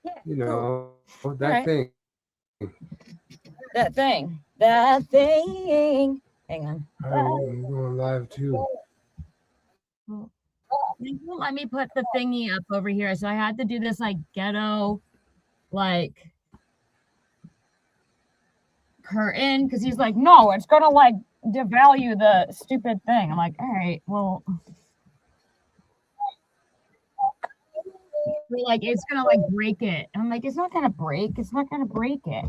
Yeah, you cool. know, that right. thing. That thing. That thing. Hang on. All right, I'm going live too. They won't let me put the thingy up over here, so I had to do this like ghetto, like curtain, because he's like, no, it's gonna like devalue the stupid thing. I'm like, all right, well, like it's gonna like break it. I'm like, it's not gonna break. It's not gonna break it.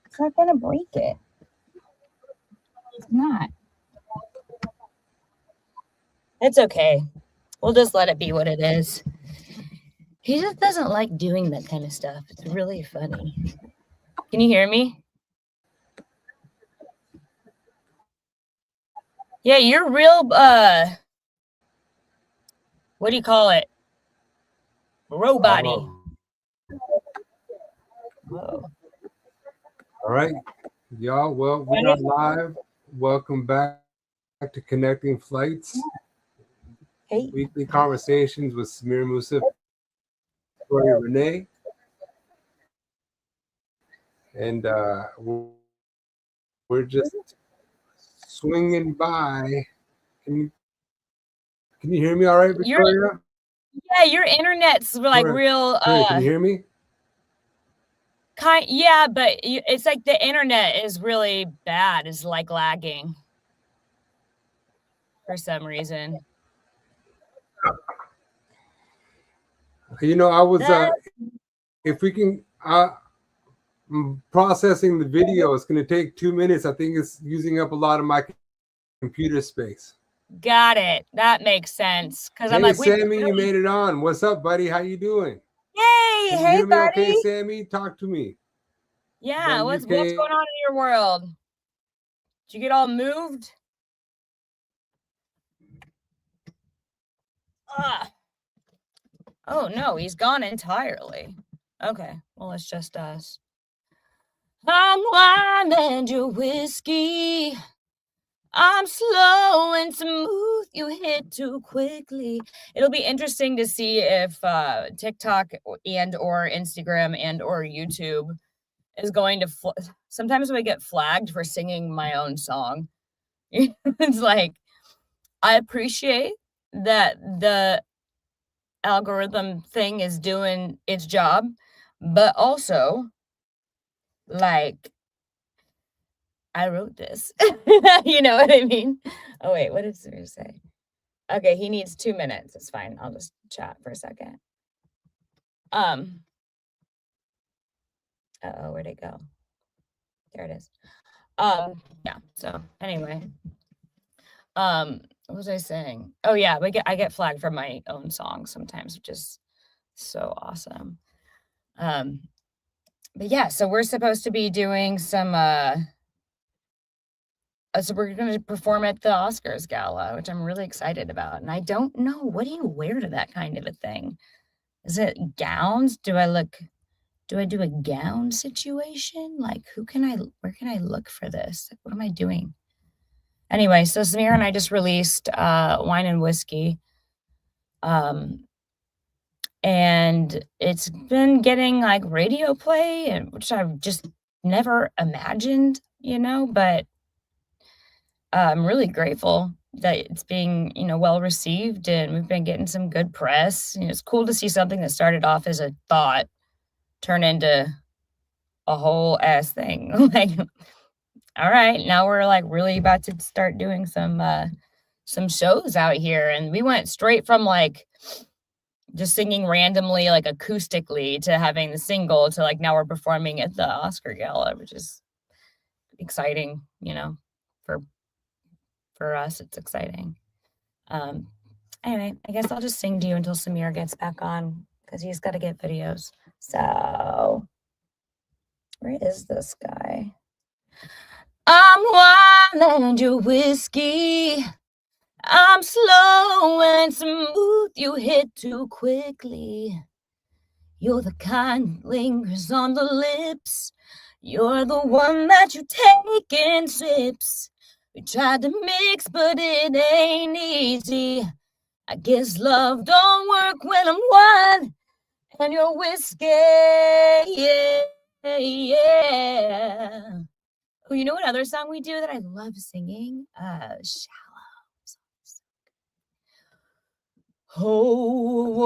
It's not gonna break it. It's not. It's okay. We'll just let it be what it is. He just doesn't like doing that kind of stuff. It's really funny. Can you hear me? Yeah, you're real, what do you call it? Robot-y. Whoa. All right, y'all. Well, we are live. Welcome back to Connecting Flights. Hey. Weekly conversations with Samir Moussa, Victoria Renee, and we're just swinging by. Can you hear me all right, Victoria? Yeah, your internet's like real. Can you hear me? Yeah, but it's like the internet is really bad. It's like lagging for some reason. You know, I was if we can processing the video, it's going to take 2 minutes. I think it's using up a lot of my computer space. Got it. That makes sense. Because hey, I'm like, Sammy, you made it on. What's up, buddy? How you doing? Hey, Can you hey, hear me buddy. okay, Sammy? Talk to me. Yeah, what's going on in your world? Did you get all moved? Oh no, he's gone entirely. Okay, well, it's just us. I'm wine and your whiskey. I'm slow and smooth. You hit too quickly. It'll be interesting to see if TikTok and or Instagram and or YouTube is going to. Sometimes we get flagged for singing my own song. It's like, I appreciate that the algorithm thing is doing its job, but also, like, I wrote this. You know what I mean? Oh, wait, what did Samir say? Okay, he needs 2 minutes. It's fine. I'll just chat for a second. Uh-oh, where'd it go? There it is. Yeah, so anyway. What was I saying? Oh, yeah, I get flagged for my own songs sometimes, which is so awesome. But yeah, so we're supposed to be doing some so we're going to perform at the Oscars gala, which I'm really excited about. And I don't know, what do you wear to that kind of a thing? Is it gowns? Do I do a gown situation? Like, where can I look for this? Like, what am I doing? Anyway, so Samir and I just released Wine and Whiskey. And it's been getting like radio play, which I've just never imagined, but I'm really grateful that it's being, well received, and we've been getting some good press. It's cool to see something that started off as a thought turn into a whole ass thing. Like, all right, now we're like really about to start doing some shows out here. And we went straight from like just singing randomly, like acoustically, to having the single, to like now we're performing at the Oscar gala, which is exciting, for us. It's exciting. Anyway, I guess I'll just sing to you until Samir gets back on, because he's got to get videos. So where is this guy? I'm wine and your whiskey. I'm slow and smooth. You hit too quickly. You're the kind that lingers on the lips. You're the one that you take in sips. We tried to mix, but it ain't easy. I guess love don't work when I'm wine and your whiskey. Yeah, yeah. Oh, you know what other song we do that I love singing? Shallow. Oh,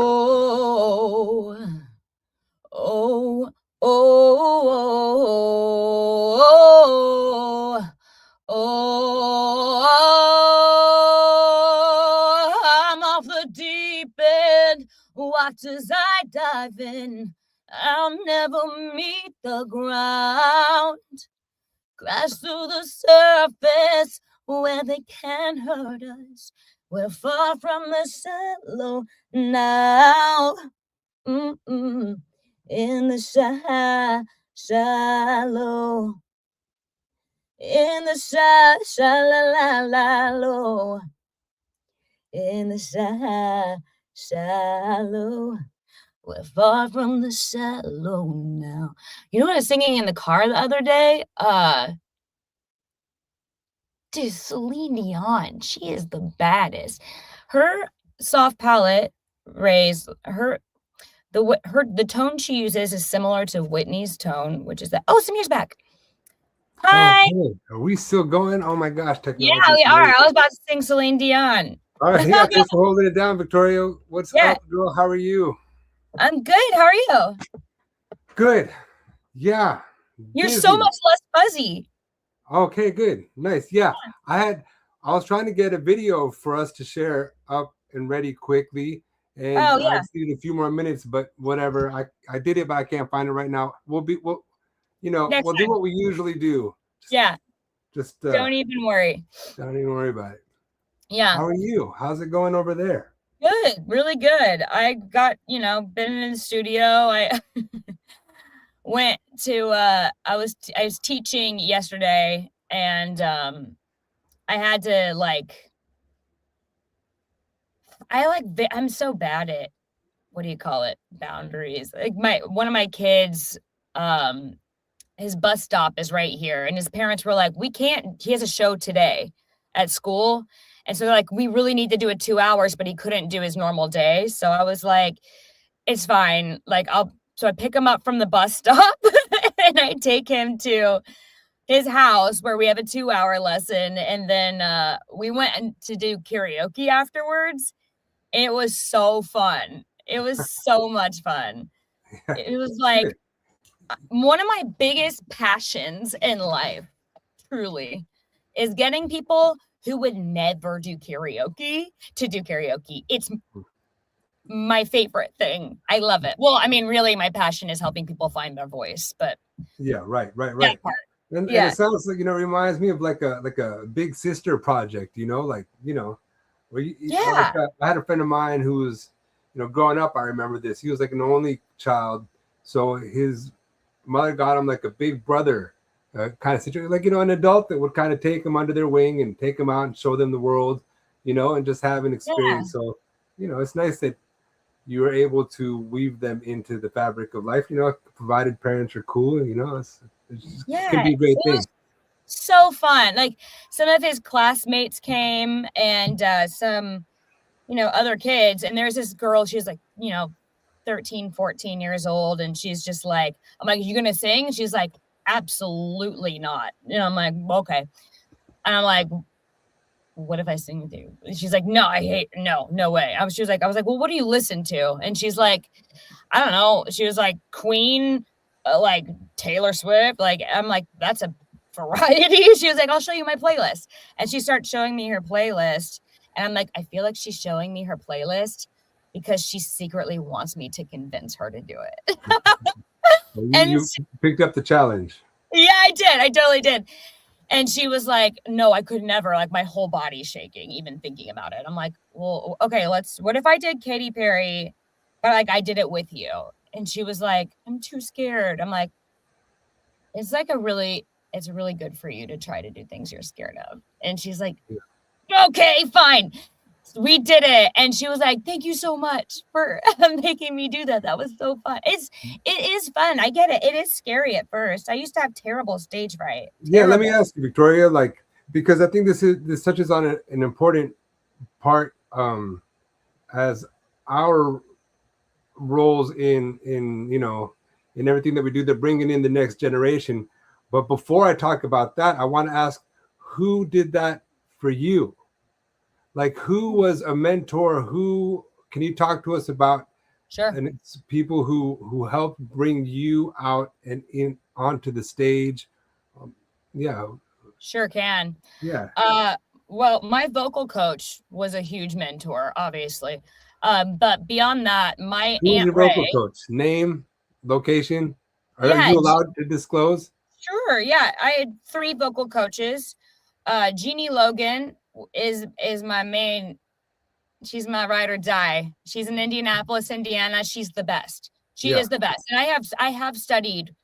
oh, oh, oh, oh, I'm off the deep end. Watch as I dive in. I'll never meet the ground. Crash through the surface where they can't hurt us. We're far from the shallow now. Mm-mm. In the shallow. In the shallow. In the shallow. We're far from the shallow now. You know what I was singing in the car the other day? Dude, Celine Dion, she is the baddest. Her soft palette raised the tone she uses is similar to Whitney's tone, which is that. Oh, Samir's back. Hi. Oh, hey. Are we still going? Oh my gosh, technology. Yeah, we are. I was about to sing Celine Dion. All right, yeah, thanks for holding it down, Victoria. What's up, girl? How are you? I'm good. How are you? Good. Yeah. You're so much less fuzzy. Okay, good. Nice. Yeah. I was trying to get a video for us to share up and ready quickly. And I just need a few more minutes, but whatever. I did it, but I can't find it right now. We'll do what we usually do. Just don't even worry. Don't even worry about it. Yeah. How are you? How's it going over there? Good, really good. I got, been in the studio. I went to I was teaching yesterday, and I had to I'm so bad at boundaries. Like one of my kids, his bus stop is right here, and his parents were like, he has a show today at school. And so they're like, we really need to do it 2 hours, but he couldn't do his normal day. So I was like, it's fine. So I pick him up from the bus stop and I take him to his house where we have a 2-hour lesson. And then we went to do karaoke afterwards. And it was so fun. It was so much fun. It was like one of my biggest passions in life, truly, is getting people who would never do karaoke to do karaoke. It's my favorite thing. I love it. Well, I mean, really, my passion is helping people find their voice. But yeah, right. And it sounds like reminds me of like a big sister project. I had a friend of mine who was, growing up. I remember this. He was like an only child, so his mother got him like a big brother. Kind of situation, like an adult that would kind of take them under their wing and take them out and show them the world, and just have an experience. So, it's nice that you were able to weave them into the fabric of life. Provided parents are cool, it can be a great thing. So fun. Like some of his classmates came and some, other kids. And there's this girl. She was like, 13, 14 years old, and she's just like, I'm like, you gonna sing? And she's like, absolutely not. I'm like, okay. And I'm like, what if I sing with you? And she's like, no way. She was like, well, what do you listen to? And she's like, I don't know. She was like, Queen, like Taylor Swift. Like, I'm like, that's a variety. She was like, I'll show you my playlist. And she started showing me her playlist. And I'm like, I feel like she's showing me her playlist because she secretly wants me to convince her to do it. You picked up the challenge. Yeah, I did. I totally did. And she was like, no, I could never. Like, my whole body's shaking, even thinking about it. I'm like, well, okay, what if I did Katy Perry, but I did it with you? And she was like, I'm too scared. I'm like, it's really good for you to try to do things you're scared of. And she's like, okay, fine. We did it. And she was like, thank you so much for making me do that. That was so fun. It is fun. I get it. It is scary at first. I used to have terrible stage fright. Yeah, let me ask you, Victoria, because I think this touches on an important part as our roles in in everything that we do. They're bringing in the next generation. But before I talk about that, I want to ask, who did that for you? Like, who was a mentor? Who can you talk to us about? Sure. And it's people who helped bring you out and in onto the stage. Yeah. Sure can. Yeah. Well, my vocal coach was a huge mentor, obviously. But beyond that, my Who was Aunt your vocal Ray. coach? Name, location. Are Yeah, you allowed to disclose? Sure. Yeah, I had 3 vocal coaches. Jeannie Logan is my main. She's my ride or die. She's in Indianapolis, Indiana. She's the best. She is the best. And I have studied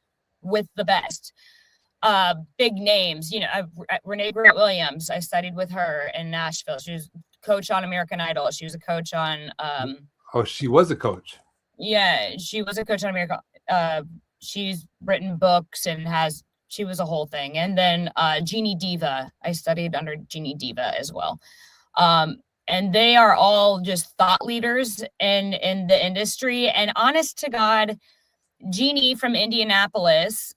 with the best. Big names, Rennee Williams. I studied with her in Nashville. She was coach on American Idol. She was a coach on She was a coach. Yeah, she was a coach on American. She's written books and she was a whole thing. And then Jeannie Diva. I studied under Jeannie Diva as well. And they are all just thought leaders in the industry. And honest to God, Jeannie from Indianapolis,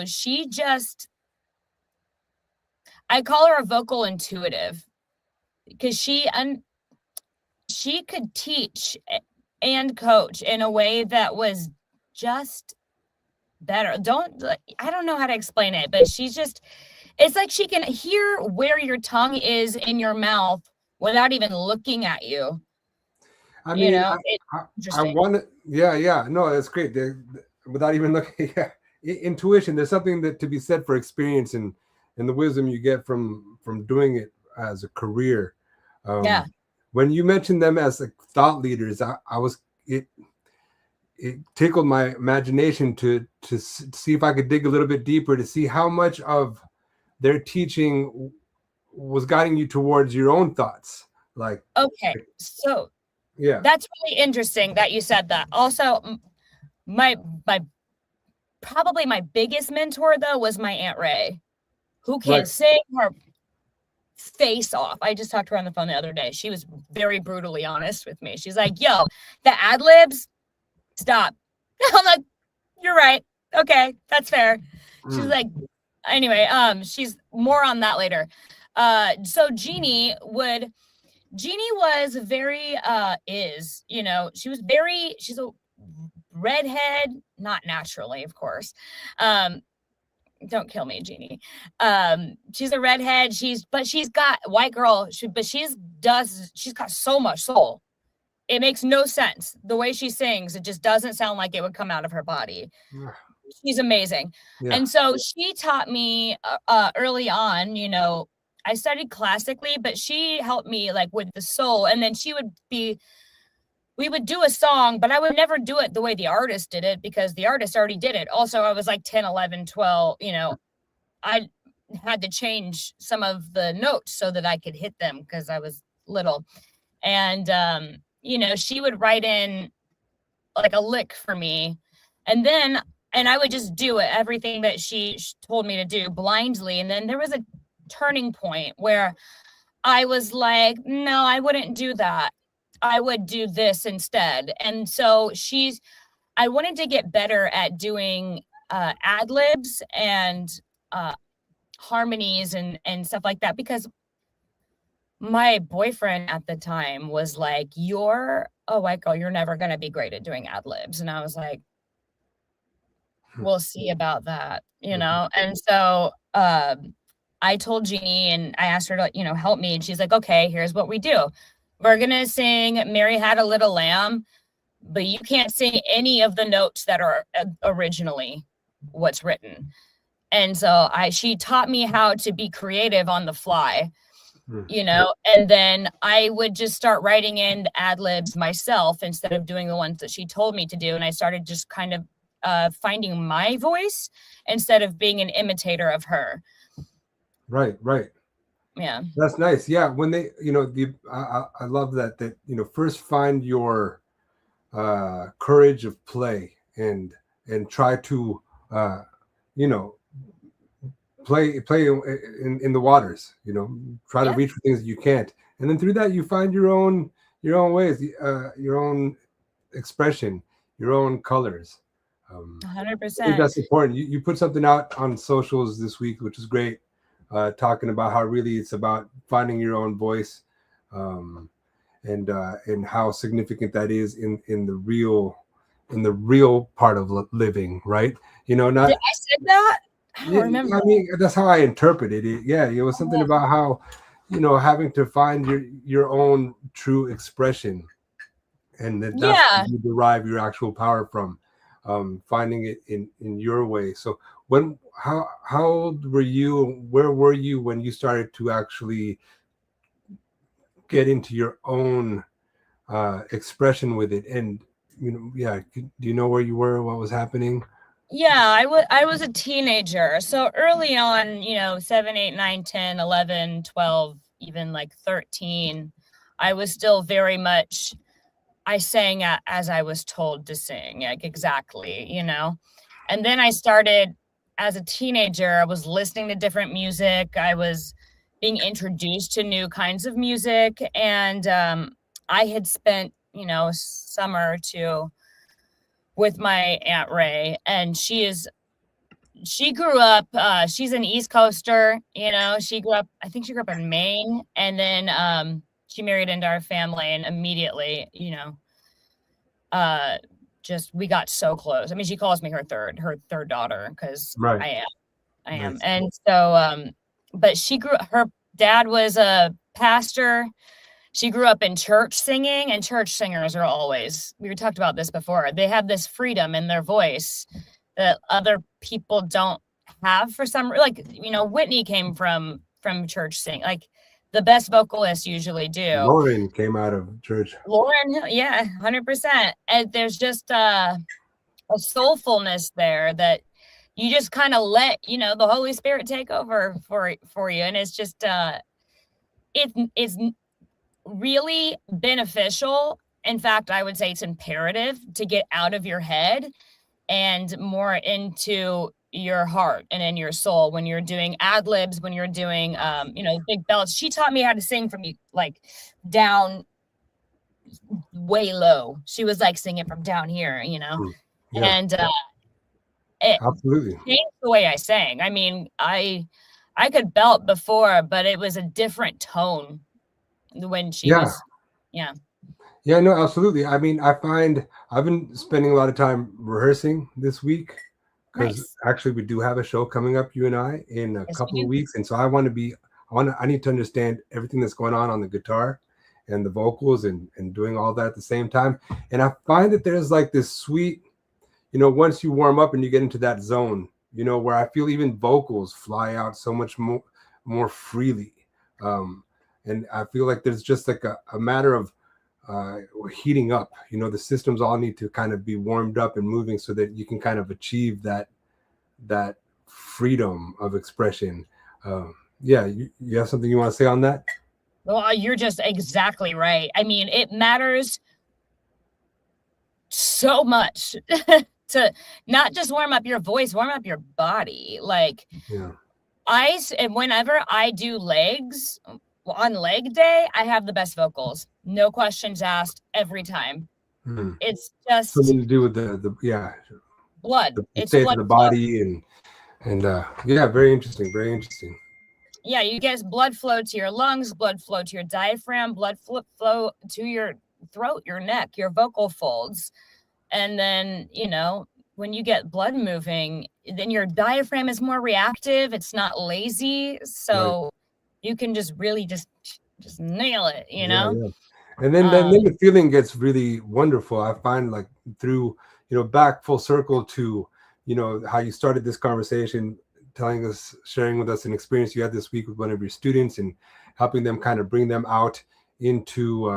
she just, I call her a vocal intuitive because she could teach and coach in a way that was just better. I don't know how to explain it, but it's like she can hear where your tongue is in your mouth without even looking at you. I mean, I want to, yeah. No, that's great. Without even looking, intuition. There's something to be said for experience and the wisdom you get from doing it as a career. When you mentioned them as like thought leaders, it tickled my imagination to see if I could dig a little bit deeper to see how much of their teaching was guiding you towards your own thoughts. So that's really interesting that you said that. Also, my probably my biggest mentor though was my Aunt Ray, who can sing her face off. I just talked to her on the phone the other day. She was very brutally honest with me. She's like, yo, the ad libs, stop. I'm like, you're right. Okay, that's fair. She's like, anyway, she's more on that later. So Jeannie was very, she's a redhead, not naturally, of course. Don't kill me, Jeannie. She's a redhead. She's got white girl, she's got so much soul. It makes no sense. The way she sings, it just doesn't sound like it would come out of her body. She's amazing. Yeah. And so she taught me early on, I studied classically, but she helped me like with the soul. And then we would do a song, but I would never do it the way the artist did it because the artist already did it. Also, I was like 10, 11, 12, I had to change some of the notes so that I could hit them because I was little. And, she would write in like a lick for me. And I would just do it, everything that she told me to do blindly. And then there was a turning point where I was like, no, I wouldn't do that. I would do this instead. And so I wanted to get better at doing ad libs and harmonies and stuff like that, because my boyfriend at the time was like, you're a white girl, you're never going to be great at doing ad libs. And I was like, we'll see about that, And so I told Jeannie and I asked her to, help me. And she's like, okay, here's what we do. We're going to sing Mary Had a Little Lamb, but you can't sing any of the notes that are originally what's written. And so she taught me how to be creative on the fly, and then I would just start writing in ad libs myself instead of doing the ones that she told me to do. And I started just kind of finding my voice instead of being an imitator of her. Right. Yeah, that's nice. Yeah, when they, I love that first find your courage of play and try to play in the waters. Try to reach for things that you can't, and then through that you find your own ways, your own expression, your own colors. 100%. I think that's important. You put something out on socials this week, which is great, talking about how really it's about finding your own voice, and how significant that is in the real part of living, right? Not. Did I said that? I don't remember. I mean, that's how I interpreted it. Yeah, it was something about how, having to find your own true expression, and that's where you derive your actual power from, finding it in your way. So how old were you? Where were you when you started to actually get into your own expression with it? And do you know where you were? What was happening? Yeah, I was a teenager. So early on, 7, 8, 9, 10, 11, 12, even like 13, I was still very much, I sang as I was told to sing, like exactly, And then I started as a teenager, I was listening to different music. I was being introduced to new kinds of music. And I had spent, a summer or two with my Aunt Ray, and she grew up, she's an East Coaster, she grew up in Maine, and then she married into our family, and immediately, we got so close. I mean, she calls me her third daughter, because I am. Nice. And so, but her dad was a pastor. She grew up in church singing, and church singers are always, we talked about this before, they have this freedom in their voice that other people don't have for some, like, Whitney came from church singing, like the best vocalists usually do. Lauren came out of church. Lauren, yeah, 100%. And there's just a soulfulness there that you just kind of let, the Holy Spirit take over for you. And it's just, it's really beneficial. In fact, I would say it's imperative to get out of your head and more into your heart and in your soul when you're doing ad libs, when you're doing big belts. She taught me how to sing from like down way low. She was like singing from down here, Yeah. And it absolutely changed the way I sang. I mean, I could belt before, but it was a different tone when she was. Yeah, no, absolutely. I mean, I find I've been spending a lot of time rehearsing this week, because actually we do have a show coming up, you and I, in a couple of weeks. And so I need to understand everything that's going on the guitar and the vocals and doing all that at the same time. And I find that there's like this sweet, once you warm up and you get into that zone, where I feel even vocals fly out so much more freely. And I feel like there's just like a matter of heating up. The systems all need to kind of be warmed up and moving so that you can kind of achieve that freedom of expression. You have something you want to say on that? Well, you're just exactly right. I mean, it matters so much to not just warm up your voice, warm up your body. Like, whenever I do legs, on leg day, I have the best vocals. No questions asked every time. Mm-hmm. It's just something to do with the blood. It's state of the body and very interesting. Very interesting. Yeah, you get blood flow to your lungs, blood flow to your diaphragm, blood flow to your throat, your neck, your vocal folds. And then, when you get blood moving, then your diaphragm is more reactive. It's not lazy. So you can just really just nail it, Yeah. And then the feeling gets really wonderful. I find, like, through, back full circle to, how you started this conversation, sharing with us an experience you had this week with one of your students and helping them kind of bring them out into,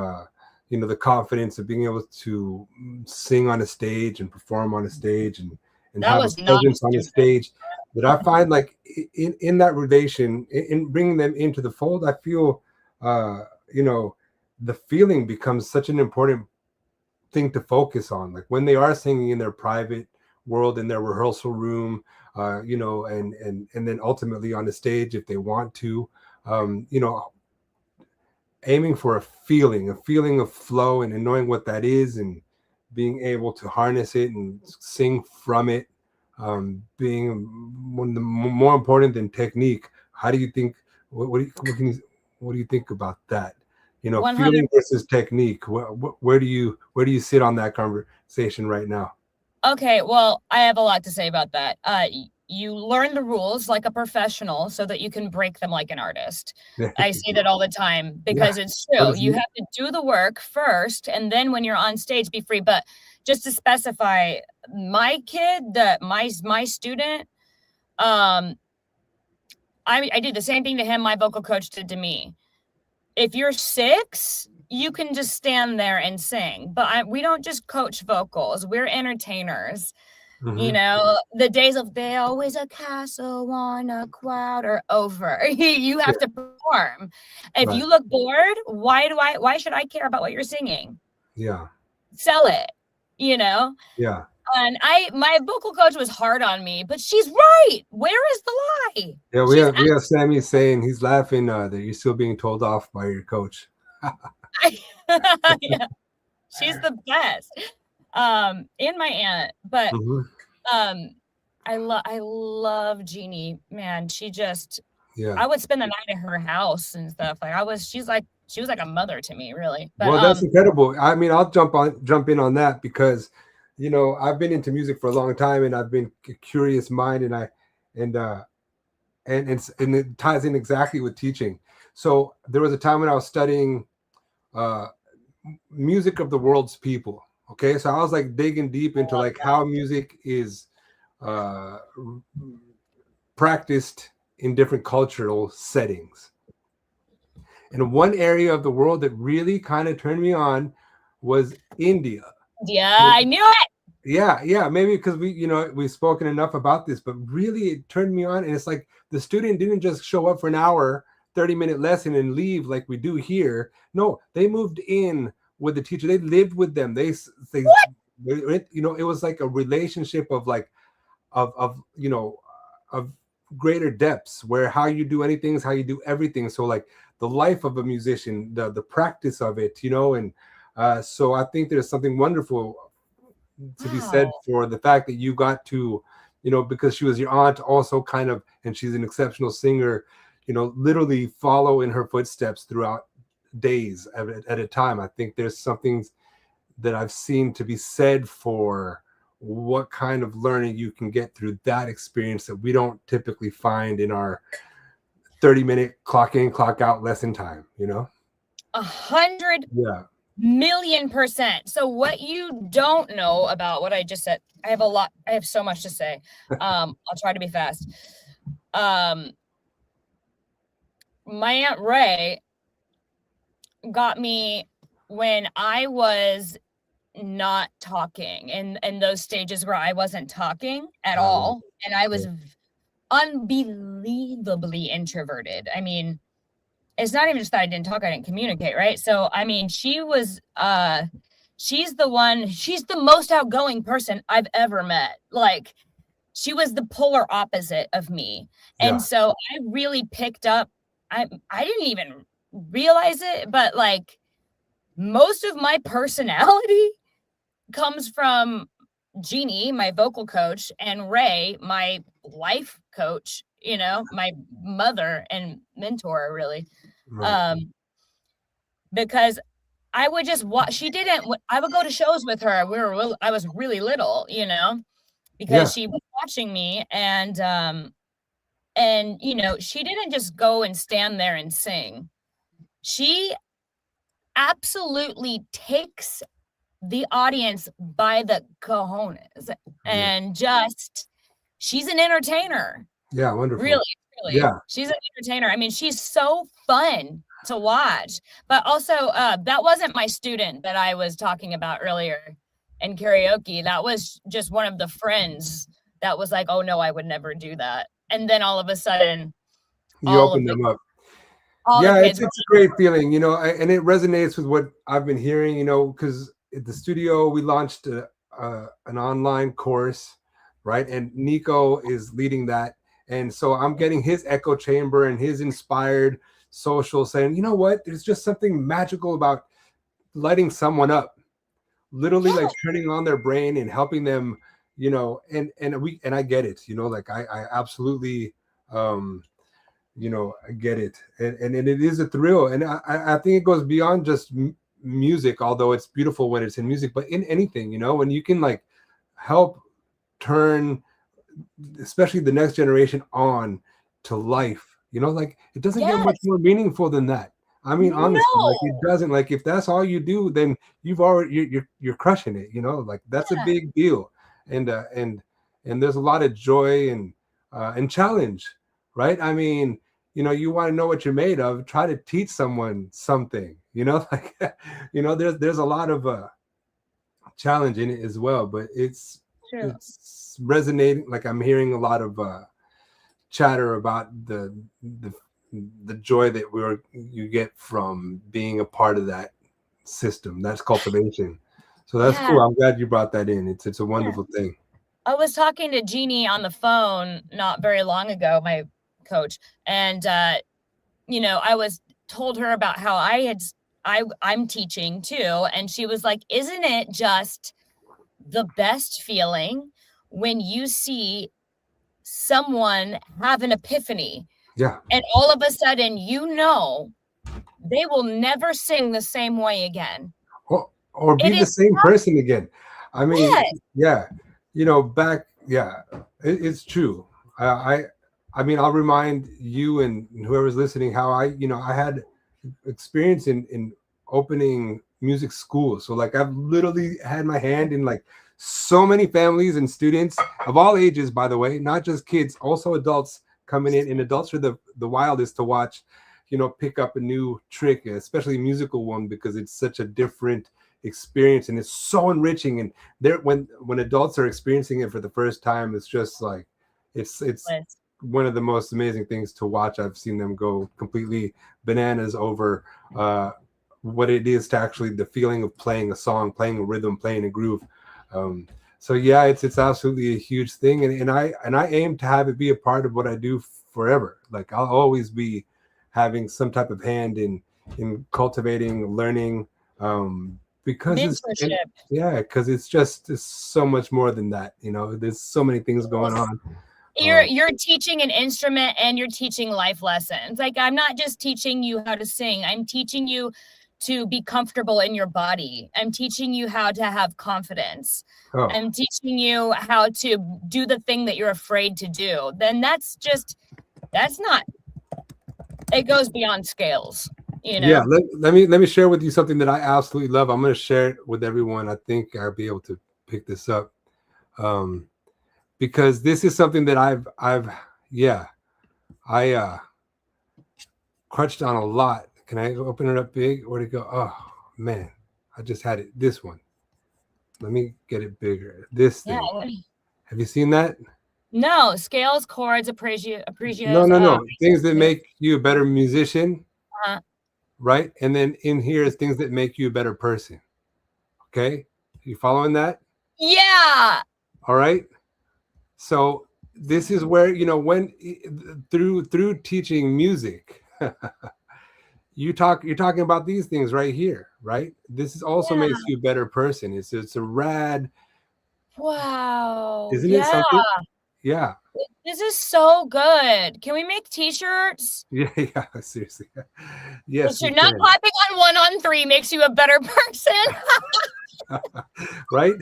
the confidence of being able to sing on a stage and perform on a stage and have a presence on a stage. But I find, like, in that relation, in bringing them into the fold, I feel, the feeling becomes such an important thing to focus on. Like, when they are singing in their private world, in their rehearsal room, and then ultimately on the stage, if they want to, aiming for a feeling of flow and knowing what that is, and being able to harness it and sing from it, being one of the more important than technique. How do you think? What do you think about that? You know, 100. feeling versus technique. Where do you sit on that conversation right now? Okay, well, I have a lot to say about that. You learn the rules like a professional so that you can break them like an artist. I say that all the time because it's true. You have to do the work first, and then when you're on stage, be free. But just to specify, my kid, my student, I do the same thing to him my vocal coach did to me. If you're 6, you can just stand there and sing. But we don't just coach vocals. We're entertainers. Mm-hmm. You know, the days of "they always a castle on a cloud" are over. You have to perform. If you look bored, why should I care about what you're singing? Yeah. Sell it, you know? Yeah. And my vocal coach was hard on me, but she's right. Where is the lie? Yeah, we have Sammy saying he's laughing that you're still being told off by your coach. Yeah, she's the best. And my aunt, but I love Jeannie, man. She just I would spend the night at her house and stuff. Like she was like a mother to me, really. But, well, that's incredible. I mean, I'll jump in on that because, you know, I've been into music for a long time and I've been a curious mind, and it ties in exactly with teaching. So there was a time when I was studying music of the world's people. Okay, so I was like digging deep into like how music is practiced in different cultural settings. And one area of the world that really kind of turned me on was India. Yeah, I knew it. Yeah, maybe because we've spoken enough about this, but really it turned me on. And it's like the student didn't just show up for an hour, 30-minute lesson and leave like we do here. No, they moved in with the teacher. They lived with them. They it was like a relationship of like of greater depths, where how you do anything is how you do everything. So like the life of a musician, the practice of it, and so I think there's something wonderful to be said for the fact that you got to, because she was your aunt also kind of, and she's an exceptional singer, literally follow in her footsteps throughout days at a time. I think there's something that I've seen to be said for what kind of learning you can get through that experience that we don't typically find in our 30-minute clock in, clock out lesson time, 100 million%. So what you don't know about what I just said, I have so much to say. I'll try to be fast. My Aunt Ray got me when I was not talking, in those stages where I wasn't talking at all, and I was unbelievably introverted. I mean, it's not even just that I didn't talk, I didn't communicate, right? So I mean, she was she's the most outgoing person I've ever met. Like, she was the polar opposite of me. And so I really picked up, I didn't even realize it, but like most of my personality comes from Jeannie, my vocal coach, and Ray, my life coach, my mother and mentor, really. Right. Because I would just watch. I would go to shows with her. I was really little, because she was watching me, and she didn't just go and stand there and sing. She absolutely takes the audience by the cojones and she's an entertainer. Yeah, wonderful. Really. Yeah. She's an entertainer. I mean, she's so fun to watch. But also, that wasn't my student that I was talking about earlier in karaoke. That was just one of the friends that was like, oh no, I would never do that. And then all of a sudden, you open them up. Yeah, it's a great feeling, and it resonates with what I've been hearing, because at the studio we launched an online course, right? And Nico is leading that. And so I'm getting his echo chamber and his inspired social saying, you know what? There's just something magical about lighting someone up, literally Yeah. like turning on their brain and helping them, and I get it, like I absolutely, I get it. And it is a thrill. And I think it goes beyond just music, although it's beautiful when it's in music, but in anything, when you can like help turn, especially the next generation, on to life, like it doesn't get much Yes. more meaningful than that. I mean, honestly, like it No. doesn't. Like if that's all you do, then you've already you're crushing it. Like that's a Yeah. big deal, and there's a lot of joy and challenge, right? I mean, you want to know what you're made of. Try to teach someone something. Like there's a lot of challenge in it as well, but it's True. it's resonating. Like I'm hearing a lot of chatter about the joy that you get from being a part of that system. That's cultivation. So that's cool. I'm glad you brought that in. It's a wonderful thing. I was talking to Jeannie on the phone not very long ago, my coach, and I told her about how I'm teaching too, and she was like, "Isn't it just the best feeling when you see someone have an epiphany?" Yeah. And all of a sudden, they will never sing the same way again. Or be the same person again. I mean, yes. It's true. I mean, I'll remind you and whoever's listening how I had experience in opening music schools. So like I've literally had my hand in like so many families and students of all ages, by the way, not just kids, also adults coming in, and adults are the wildest to watch, pick up a new trick, especially a musical one, because it's such a different experience and it's so enriching. And when adults are experiencing it for the first time, it's just like it's one of the most amazing things to watch. I've seen them go completely bananas over what it is to actually the feeling of playing a song, playing a rhythm, playing a groove. So yeah, it's absolutely a huge thing, and I aim to have it be a part of what I do forever. Like I'll always be having some type of hand in cultivating, learning, because it's so much more than that. There's so many things going on. You're teaching an instrument and you're teaching life lessons. Like I'm not just teaching you how to sing. I'm teaching you to be comfortable in your body. I'm teaching you how to have confidence. I'm teaching you how to do the thing that you're afraid to do. Then it goes beyond scales. Yeah, let me share with you something that I absolutely love. I'm going to share it with everyone. I think I'll be able to pick this up, because this is something that I crunched on a lot. Can I open it up big? Where'd it go? Oh man, I just had it. This one. Let me get it bigger. This thing. Yeah. Have you seen that? No, scales, chords, appreciate. No. Things that make you a better musician. Right? And then in here is things that make you a better person. Okay? You following that? Yeah. All right. So this is where, when through teaching music, you're talking about these things right here, right? This is also makes you a better person. It's a rad. Wow. Isn't it something? Yeah. This is so good. Can we make t-shirts? Yeah, seriously. Yes. You're not clapping on 1 on 3 makes you a better person. Right?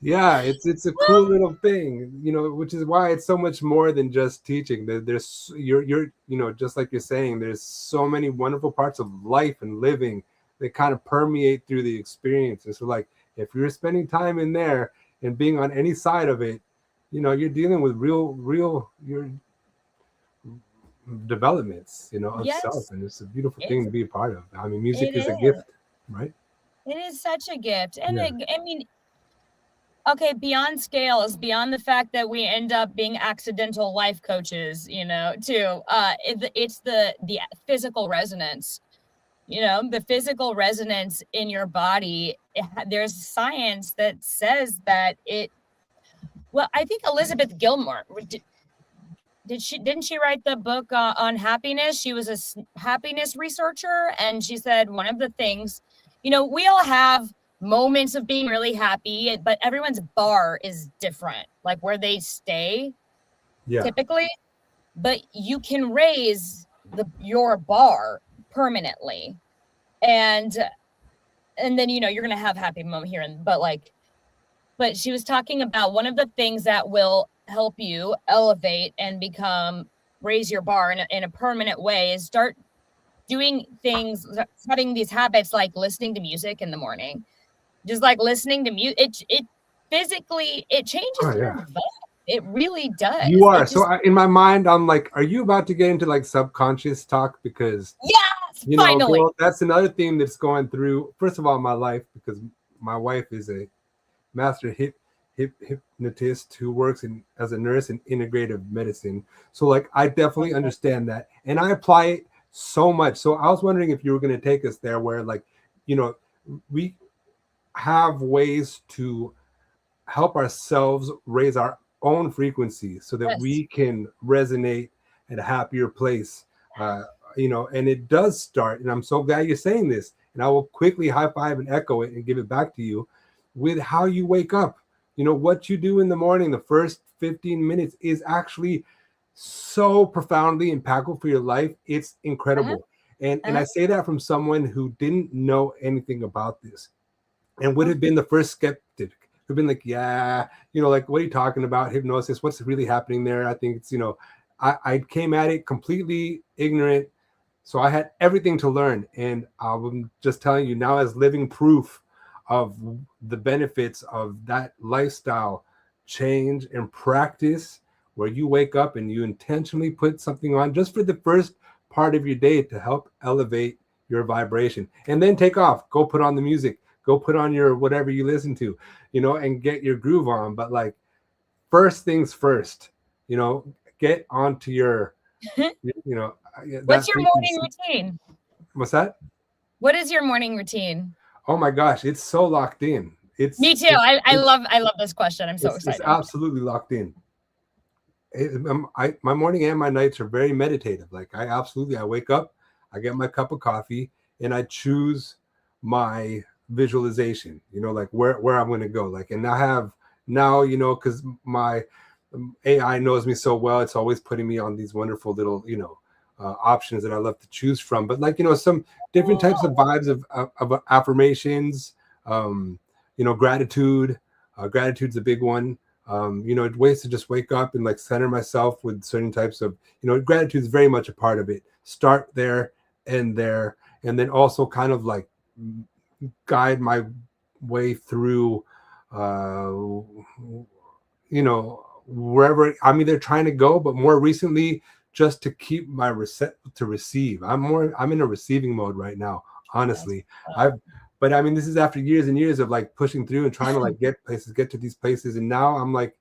Yeah, it's a cool little thing, which is why it's so much more than just teaching. There's you're just like you're saying, there's so many wonderful parts of life and living that kind of permeate through the experience. And so like if you're spending time in there and being on any side of it, you're dealing with real your developments, of self, and it's a beautiful thing to be a part of. I mean, music is a gift, right? It is such a gift. And I mean, okay, beyond scales, beyond the fact that we end up being accidental life coaches, too, it's the physical resonance, the physical resonance in your body. There's science that says that well, I think Elizabeth Gilmore, didn't she write the book on happiness? She was a happiness researcher, and she said one of the things you know, we all have moments of being really happy, but everyone's bar is different, like where they stay typically. But you can raise your bar permanently, and then, you know, you're gonna have happy moment here, but she was talking about one of the things that will help you elevate and raise your bar in a permanent way is start doing things, starting these habits like listening to music in the morning. Just like listening to music, it physically, it changes your vibe. It really does. You are. In my mind, I'm like, are you about to get into like subconscious talk? Because yes, finally. Girl, that's another theme that's going through, first of all, my life, because my wife is a master hypnotist who works as a nurse in integrative medicine. So like, I definitely understand that. And I apply it so much. So I was wondering if you were going to take us there where, like, you know, we have ways to help ourselves raise our own frequency so that we can resonate at a happier place. You know, and it does start, and I'm so glad you're saying this, and I will quickly high five and echo it and give it back to you with how you wake up. You know, what you do in the morning, the first 15 minutes is actually so profoundly impactful for your life. It's incredible. And I say that from someone who didn't know anything about this and would have been the first skeptic. Who've been like, yeah, you know, like, what are you talking about? Hypnosis, what's really happening there? I think it's, you know, I came at it completely ignorant. So I had everything to learn. And I'm just telling you now, as living proof of the benefits of that lifestyle change and practice, where you wake up and you intentionally put something on just for the first part of your day to help elevate your vibration, and then take off, go put on the music, go put on your whatever you listen to, you know, and get your groove on. But like, first things first, you know, get onto your, you know. What's your morning routine? What's that? What is your morning routning? Oh my gosh, it's so locked in. Me too. I love this question. I'm so excited. It's absolutely locked in. My morning and my nights are very meditative. Like, I wake up, I get my cup of coffee, and I choose my visualization, you know, like where I'm going to go. Like, and I have now, you know, because my AI knows me so well, it's always putting me on these wonderful little, you know, options that I love to choose from. But like, you know, some different types of vibes of affirmations, you know, gratitude. Gratitude's a big one. You know, ways to just wake up and like center myself with certain types of, you know, gratitude is very much a part of it. Start there, and then also kind of like guide my way through, you know, wherever I'm either trying to go, but more recently, just to keep my to receive. I'm in a receiving mode right now, honestly. But I mean, this is after years and years of like pushing through and trying to like get to these places. And now I'm like,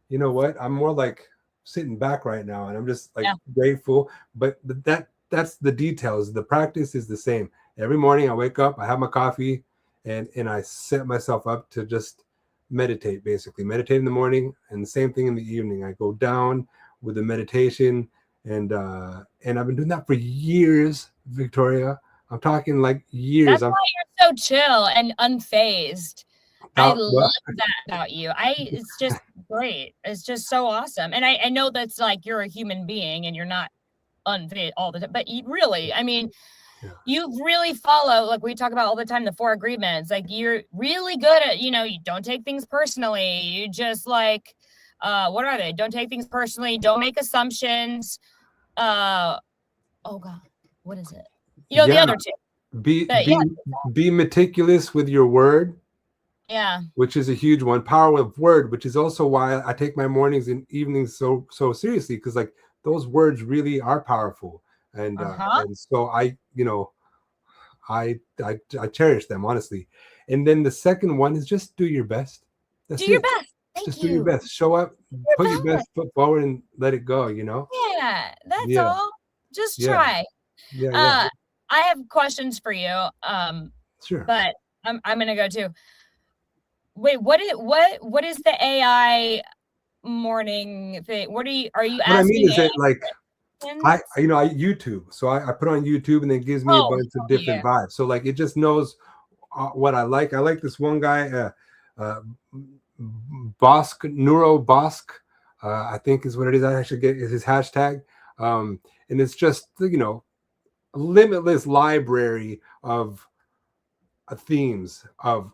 you know what? I'm more like sitting back right now, and I'm just like grateful. But that's the details. The practice is the same. Every morning I wake up, I have my coffee, and I set myself up to just meditate, basically. Meditate in the morning, and the same thing in the evening. I go down with the meditation, and I've been doing that for years, Victoria. I'm talking like years. That's why you're so chill and unfazed. I love that about you. It's just great. It's just so awesome. And I know that's like, you're a human being and you're not unfazed all the time, but you really, I mean, you really follow, like we talk about all the time, the 4 agreements. Like, you're really good at, you know, you don't take things personally. You just like, what are they? Don't take things personally. Don't make assumptions. Oh God, what is it? You know, the other 2. Be meticulous with your word. Yeah. Which is a huge one. Power of word, which is also why I take my mornings and evenings so seriously, because like those words really are powerful. And and so I, you know, I cherish them, honestly. And then the second one is just do your best. Do your best. Just do your best. Show up, put your best foot forward, and let it go, you know? Yeah, that's all. Just try. Yeah. I have questions for you. Sure. But I'm gonna go too. Wait, what is the AI morning thing? Are you asking? What I mean is that like I YouTube. So I put on YouTube, and it gives me a bunch of different vibes. So like it just knows what I like this one guy, Bosk Neuro Bosk, I think is what it is. I actually get is his hashtag, and it's just a limitless library of themes of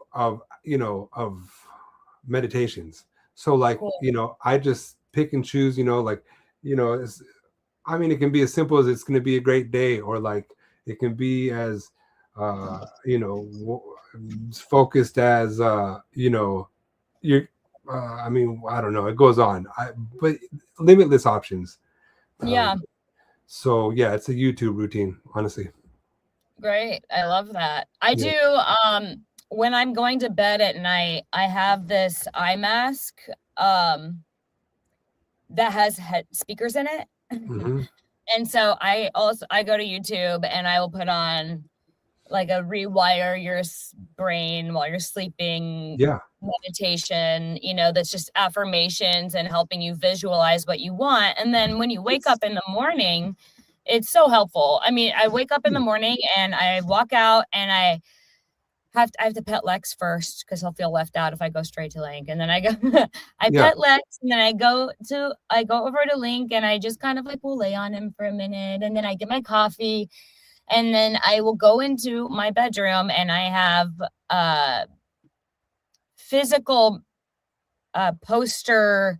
meditations. So like Cool. I just pick and choose. It's, I mean, it can be as simple as it's going to be a great day, or like it can be as focused as you're. I mean, I don't know. It goes on, but limitless options. Yeah. So yeah, it's a YouTube routine, honestly. Great. I love that. I Yeah. do when I'm going to bed at night, I have this eye mask that has speakers in it. Mm-hmm. And so I go to YouTube and I will put on like a rewire your brain while you're sleeping Yeah. meditation, that's just affirmations and helping you visualize what you want. And then when you wake up in the morning, it's so helpful. I mean, I wake up in the morning and I walk out and I have to pet Lex first because he'll feel left out if I go straight to Link. And then I go, pet Lex, and then I go over to Link and I just kind of like will lay on him for a minute, and then I get my coffee, and then I will go into my bedroom and I have physical poster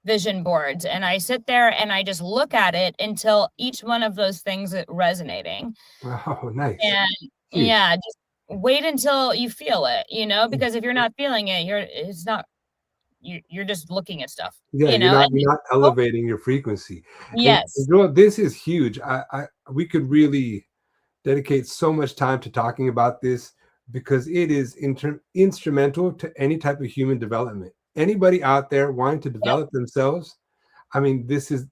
vision boards, and I sit there and I just look at it until each one of those things is resonating. Oh, nice. And yeah, just wait until you feel it, because if you're not feeling it, you're just looking at stuff. Yeah, you're not elevating your frequency. Yes. And this is huge. We could really dedicate so much time to talking about this because it is instrumental to any type of human development. Anybody out there wanting to develop themselves, I mean, this is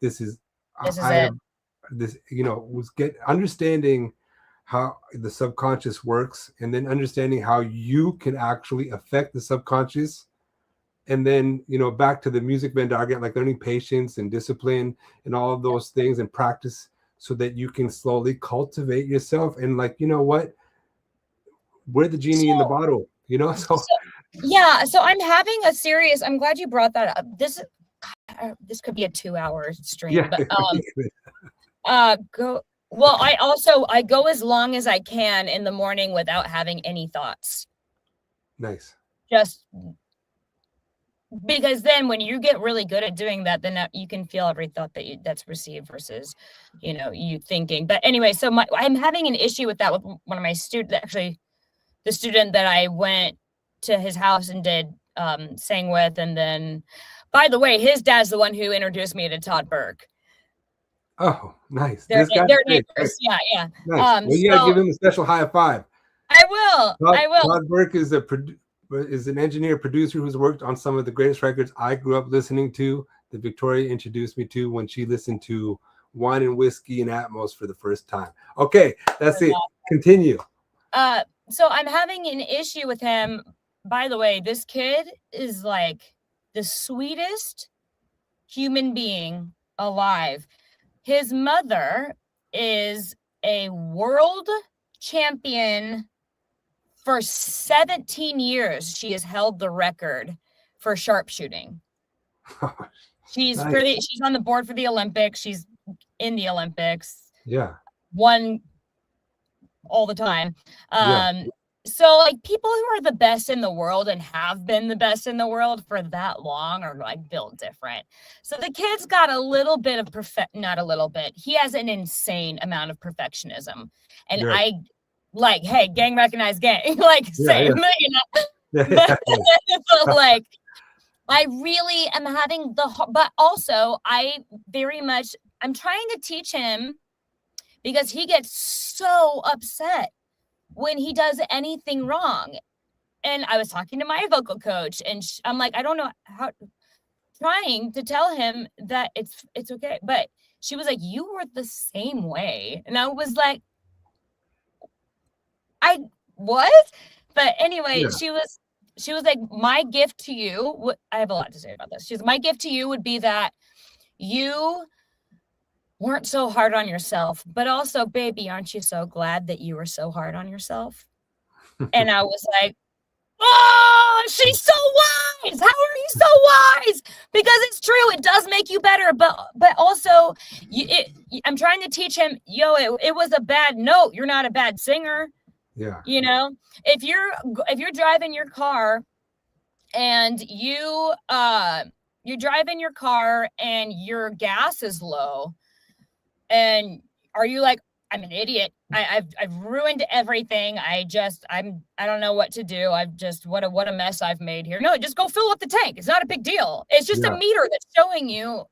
understanding how the subconscious works, and then understanding how you can actually affect the subconscious. And then, back to the music Venn diagram, like learning patience and discipline and all of those things and practice so that you can slowly cultivate yourself. And like, we're the genie in the bottle, So I'm having I'm glad you brought that up. This could be a 2-hour stream, but I go as long as I can in the morning without having any thoughts. Nice. Just because then when you get really good at doing that, then you can feel every thought that's received versus, you thinking. But anyway, so I'm having an issue with that with one of my students, actually the student that I went to his house and did sang with. And then, by the way, his dad's the one who introduced me to Todd Burke. Oh, nice. They're neighbors. Yeah. Nice. Well, you gotta give him a special high five. I will. Todd Burke is an engineer producer who's worked on some of the greatest records I grew up listening to, that Victoria introduced me to when she listened to Wine and Whiskey and Atmos for the first time. Okay, that's it. Continue. So I'm having an issue with him. By the way, this kid is like the sweetest human being alive. His mother is a world champion. For 17 years, she has held the record for sharpshooting. She's nice. She's on the board for the Olympics. She's in the Olympics. Yeah. Won all the time. So like people who are the best in the world and have been the best in the world for that long are like built different. So the kid's got a little bit of not a little bit. He has an insane amount of perfectionism. And I like, hey, gang recognize gang. Like same, but like I really am having but also I'm trying to teach him because he gets so upset when he does anything wrong. And I was talking to my vocal coach and I'm like, I don't know how, trying to tell him that it's okay. But she was like, you were the same way. And I was like, what? But anyway, she was like, my gift to you, I have a lot to say about this. She's my gift to you would be that you weren't so hard on yourself, but also, baby, aren't you so glad that you were so hard on yourself? And I was like, oh, she's so wise. How are you so wise? Because it's true. It does make you better. But also, I'm trying to teach him, it was a bad note. You're not a bad singer. Yeah. You know, if you're driving your car and you're driving your car and your gas is low, and are you like, I'm an idiot. I've ruined everything. I don't know what to do. What a mess I've made here. No, just go fill up the tank. It's not a big deal. It's just a meter that's showing you,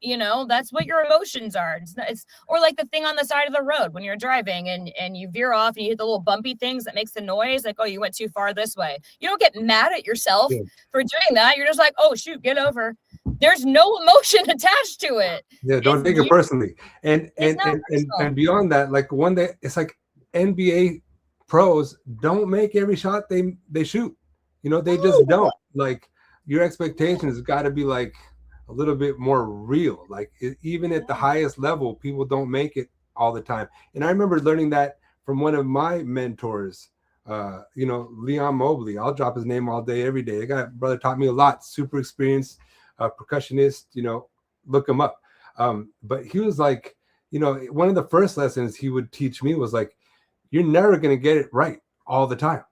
that's what your emotions are. It's or like the thing on the side of the road when you're driving and you veer off and you hit the little bumpy things that makes the noise. Like, oh, you went too far this way. You don't get mad at yourself for doing that. You're just like, oh shoot, get over. There's no emotion attached to it. Yeah, don't take it personally. And beyond that, like one day, it's like NBA pros don't make every shot they shoot. They just don't. Like your expectations got to be like a little bit more real. Like even at the highest level, people don't make it all the time. And I remember learning that from one of my mentors, Leon Mobley. I'll drop his name all day, every day. That guy, brother, taught me a lot. Super experienced percussionist. Look him up. But he was like, one of the first lessons he would teach me was like, you're never going to get it right all the time.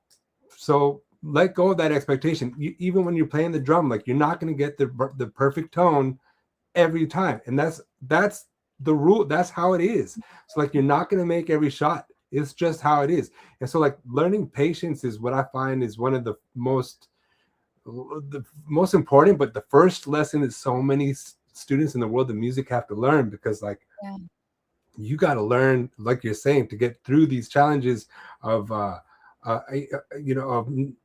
So let go of that expectation. Even when you're playing the drum, like you're not going to get the perfect tone every time. And that's the rule. That's how it is. So like, you're not going to make every shot. It's just how it is. And so like learning patience is what I find is one of the most important, but the first lesson that so many students in the world of music have to learn, because like, you got to learn, like you're saying, to get through these challenges of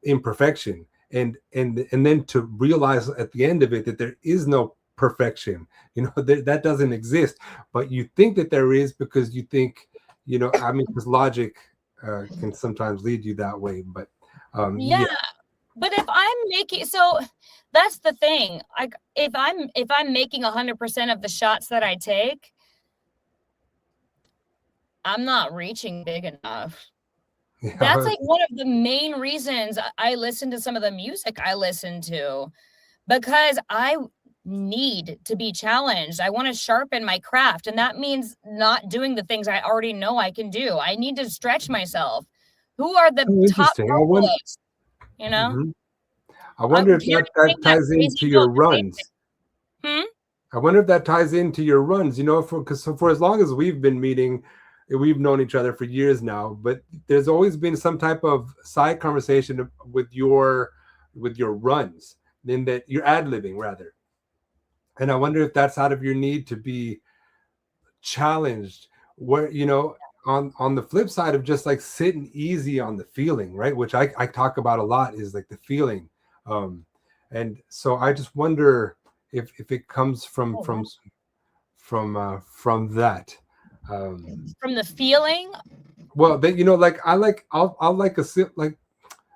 imperfection, and then to realize at the end of it that there is no perfection. That doesn't exist, but you think that there is because you think, because logic can sometimes lead you that way. But but if I'm making, so that's the thing. Like if I'm making 100% of the shots that I take, I'm not reaching big enough. Yeah. That's like one of the main reasons I listen to some of the music I listen to, because I need to be challenged. I want to sharpen my craft. And that means not doing the things I already know I can do. I need to stretch myself. Who are the top vocalists? Mm-hmm. I wonder if that ties into your runs. I wonder if that ties into your runs, because for as long as we've been meeting, we've known each other for years now, but there's always been some type of side conversation with your runs, in that you're ad-libbing rather. And I wonder if that's out of your need to be challenged, where, on the flip side of just like sitting easy on the feeling, right? Which I talk about a lot, is like the feeling. And so I just wonder if it comes from that. From the feeling. Well, that I'll like a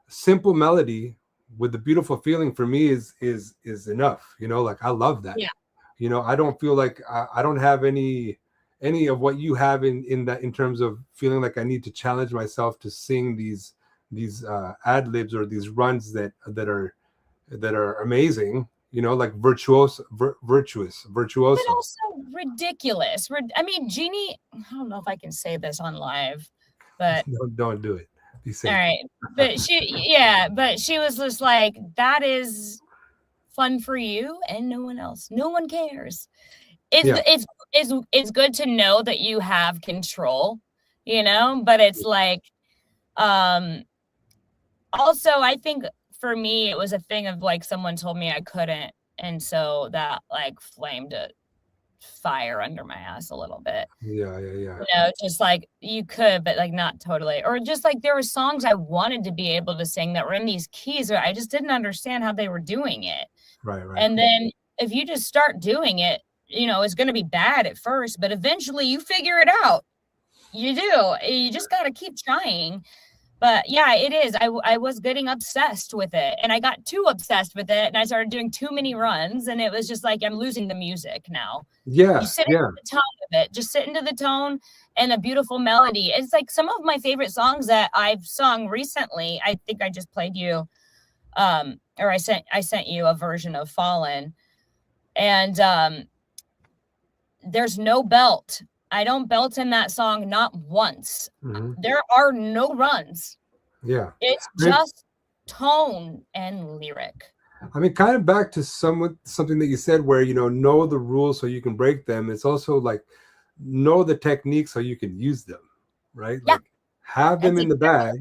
simple melody with a beautiful feeling for me is enough. Like I love that. Yeah. I don't feel like I don't have any of what you have in that, in terms of feeling like I need to challenge myself to sing these ad libs or these runs that are amazing. Like virtuous, but also ridiculous. I mean, Jeannie, I don't know if I can say this on live, but don't do it. Be safe. All right, but she was just like, that is fun for you and no one else. No one cares. It's good to know that you have control, but it's like, also I think for me, it was a thing of like, someone told me I couldn't. And so that like flamed a fire under my ass a little bit. Yeah. Just like you could, but like not totally. Or just like there were songs I wanted to be able to sing that were in these keys where I just didn't understand how they were doing it. Right. And then if you just start doing it, it's going to be bad at first, but eventually you figure it out. You do. You just got to keep trying. But yeah, it is. I was getting obsessed with it, and I got too obsessed with it, and I started doing too many runs, and it was just like, I'm losing the music now. You Yeah, sit yeah. into the tone of it, just sit into the tone and a beautiful melody. It's like some of my favorite songs that I've sung recently. I think I just played you, or I sent you a version of Fallen, and there's no belt. I don't belt in that song, not once. Hmm. There are no runs. Yeah. It's I mean, just tone and lyric. I mean, kind of back to something that you said where, know the rules so you can break them. It's also like know the technique so you can use them, right? Yeah, Like have them that's in the bag,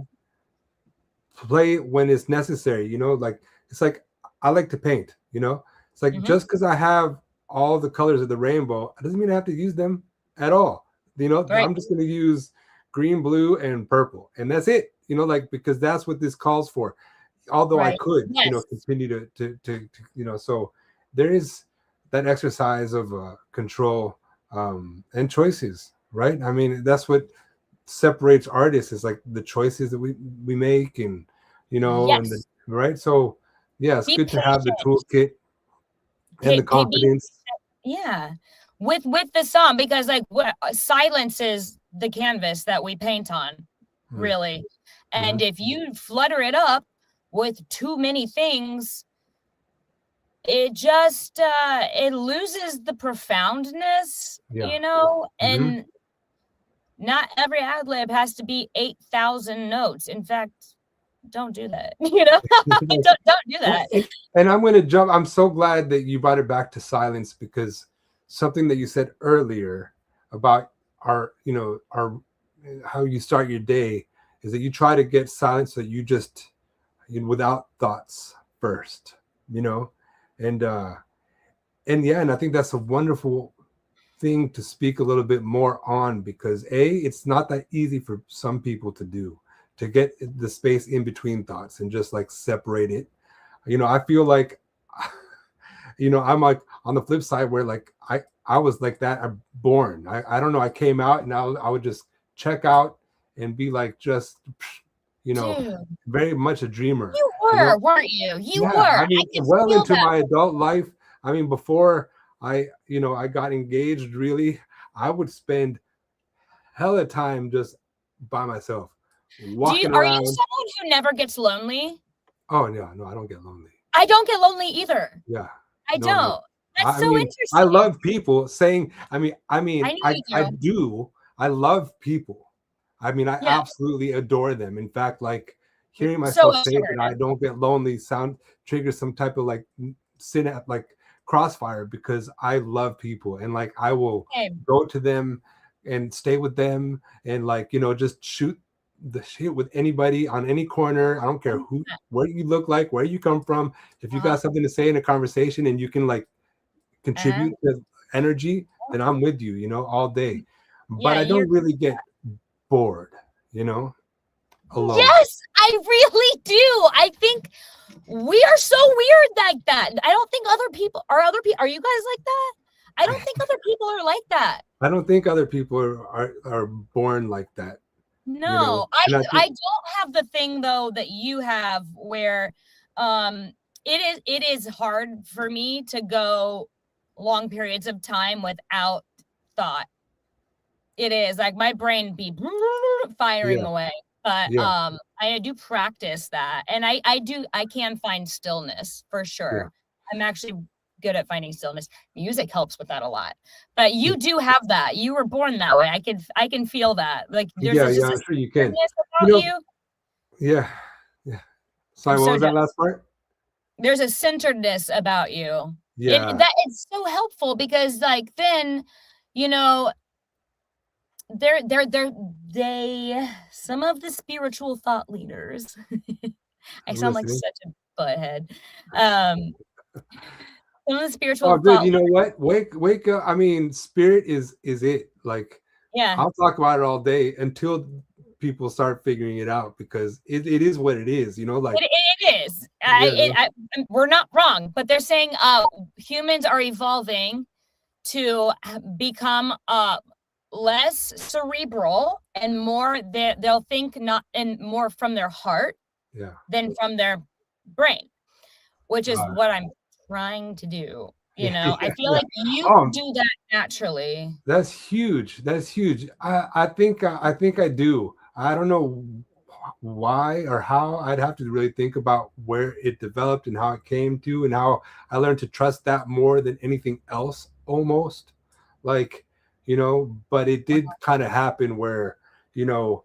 play it when it's necessary, like it's like I like to paint, it's like just because I have all the colors of the rainbow, it doesn't mean I have to use them at all. right. I'm just going to use green, blue, and purple, and that's it. Like because that's what this calls for. Although I Right. could, Yes. continue to so there is that exercise of control and choices, right? I mean, that's what separates artists is like the choices that we make, and Yes. right. So yeah, it's Be good to have the patient. toolkit and the confidence. Yeah. With the song, because like silence is the canvas that we paint on, really. And if you flutter it up with too many things, it just it loses the profoundness, and not every ad lib has to be 8,000 notes. In fact, don't do that. Don't do that. And I'm going to jump. I'm so glad that you brought it back to silence, because something that you said earlier about our how you start your day is that you try to get silence so that you just without thoughts first, and I think that's a wonderful thing to speak a little bit more on, because it's not that easy for some people to do, to get the space in between thoughts and just like separate it. I feel like I'm like on the flip side where like I was like that. I'm born. I don't know. I came out and I would just check out and be like just Dude, very much a dreamer. you were, weren't you? You were. I mean, well feel into that. my adult life. I mean, before I got engaged, really, I would spend hella time just by myself, walking Are around. you someone who never gets lonely? Oh no, I don't get lonely. I don't get lonely either. Yeah, I don't. No. That's I so mean, interesting. I love people. I do. I love people. I mean, I absolutely adore them. In fact, like hearing myself say that I don't get lonely triggers some type of like synapse, like crossfire, because I love people, and like I will go to them and stay with them, and like just shoot the shit with anybody on any corner. I don't care what you look like, where you come from. If you got something to say in a conversation and you can like contribute to energy, then I'm with you, all day. But I don't really get bored, alone. Yes, I really do. I think we are so weird like that. I don't think other people are you guys like that? I don't think other people are like that. I don't think other people are born like that. No, I don't have the thing though that you have, where it is hard for me to go long periods of time without thought. It is like my brain be firing away. But I do practice that, and I can find stillness for sure. I'm actually good at finding stillness. Music helps with that a lot. But you do have that. You were born that way. I can feel that. Like there's I'm sure you can. About you. Yeah. Sorry, what was that last part? There's a centeredness about you. Yeah. That it's so helpful, because like then, some of the spiritual thought leaders. I sound like such a butthead. Some of the spiritual thought. You know what? Wake up. I mean, spirit is it. Like, I'll talk about it all day until people start figuring it out, because it is what it is. Like it is. We're not wrong, but they're saying humans are evolving to become less cerebral and more they'll think not and more from their heart than from their brain, which is what I'm trying to do. You know, I feel like you do that naturally. That's huge. That's huge. I think I do. I don't know why or how. I'd have to really think about where it developed and how it came to, and how I learned to trust that more than anything else, almost. Like, you know, but it did kind of happen where, you know,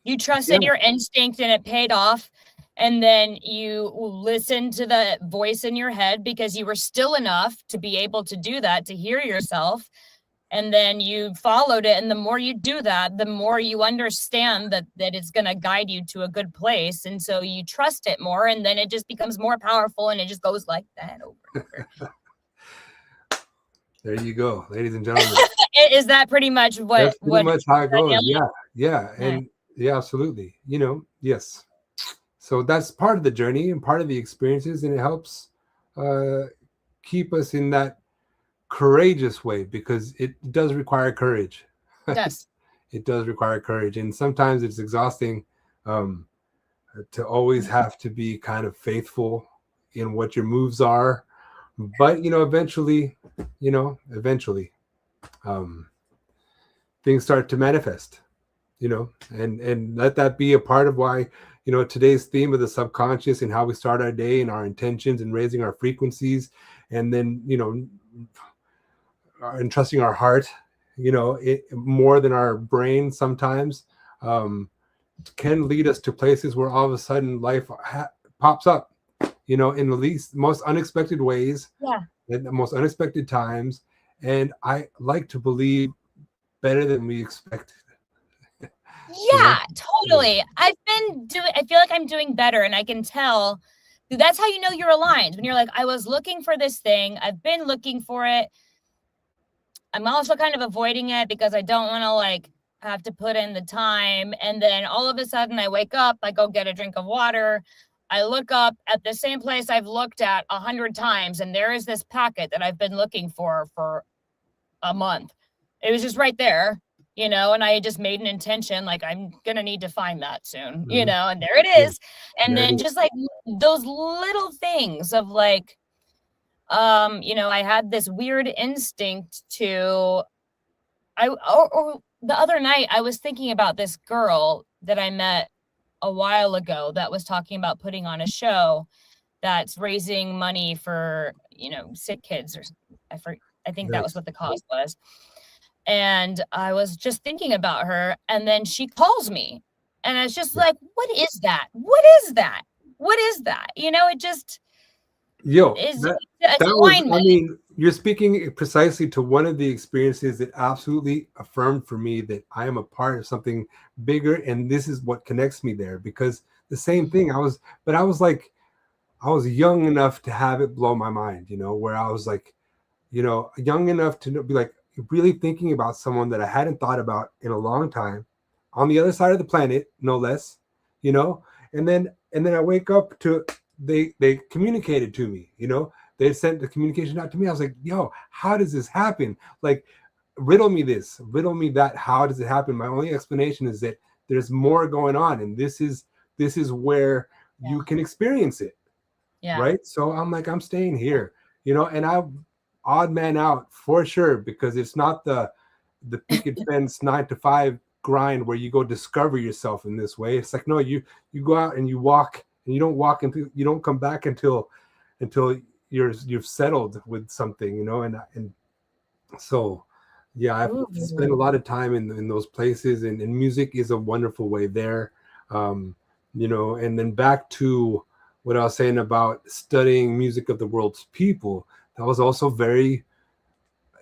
you trusted your instinct and it paid off. And then you listened to the voice in your head because you were still enough to be able to do that, to hear yourself. And then you followed it. And the more you do that, the more you understand that it's going to guide you to a good place. And so you trust it more, and then it just becomes more powerful, and it just goes like that over and over. There you go, ladies and gentlemen. Is that pretty much what? That's pretty much how it goes. Yeah. And yeah, absolutely. You know, yes. So that's part of the journey and part of the experiences, and it helps keep us in that courageous way, because it does require courage. Yes. It does require courage, and sometimes it's exhausting to always have to be kind of faithful in what your moves are. But, you know, eventually, things start to manifest, you know, and let that be a part of why, you know, today's theme of the subconscious and how we start our day and our intentions and raising our frequencies, and then, you know, and trusting our heart, you know, more than our brain sometimes, can lead us to places where all of a sudden life pops up, you know, in the most unexpected ways, at the most unexpected times. And I like to believe better than we expected. Yeah, totally. I feel like I'm doing better, and I can tell. That's how you know you're aligned. When you're like, I was looking for this thing, I've been looking for it. I'm also kind of avoiding it because I don't want to like have to put in the time. And then all of a sudden I wake up, I go get a drink of water. I look up at the same place I've looked at 100 times, and there is this packet that I've been looking for a month. It was just right there, you know, and I had just made an intention, like, I'm going to need to find that soon, you know, and there it is. And then just like those little things of like, you know, I had this weird instinct or the other night I was thinking about this girl that I met a while ago that was talking about putting on a show that's raising money for, you know, sick kids, or I think that was what the cause was. And I was just thinking about her, and then she calls me, and it's just like, what is that? What is that? What is that? You know, it just is. I mean, you're speaking precisely to one of the experiences that absolutely affirmed for me that I am a part of something bigger, and this is what connects me there. Because the same thing, I was young enough to have it blow my mind, you know, where I was like, you know, young enough to be like really thinking about someone that I hadn't thought about in a long time, on the other side of the planet, no less, you know. And then I wake up to they communicated to me, you know, they sent the communication out to me. I was like, yo, how does this happen? Like, riddle me that. How does it happen? My only explanation is that there's more going on, and this is where you can experience it. Right. So I'm like, I'm staying here, you know, and I'm odd man out for sure, because it's not the picket fence 9-to-5 grind where you go discover yourself in this way. It's like, no, you go out and you walk, and you don't come back until you've settled with something, you know. And so yeah, I've spent a lot of time in those places, and music is a wonderful way there, you know. And then back to what I was saying about studying music of the world's people, that was also very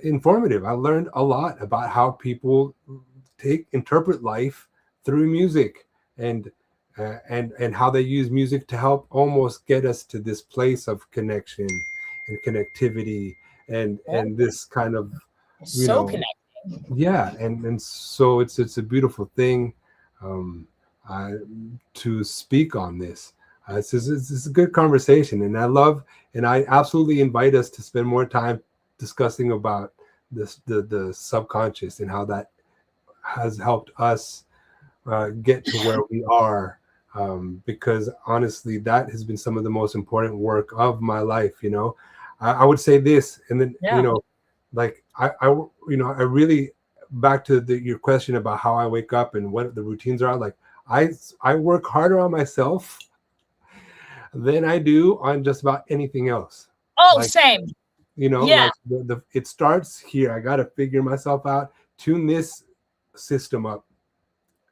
informative. I learned a lot about how people interpret life through music, and how they use music to help almost get us to this place of connection and connectivity, and this kind of, you know, connecting. Yeah, and so it's a beautiful thing to speak on this. This is a good conversation, and I absolutely invite us to spend more time discussing about the subconscious, and how that has helped us get to where we are. Because honestly, that has been some of the most important work of my life. I would say this, and then Yeah. like I really, back to your question about how I wake up and what the routines are. Like I work harder on myself than I do on just about anything else. Oh, Like, same. Yeah. like it starts here. I got to figure myself out, tune this system up,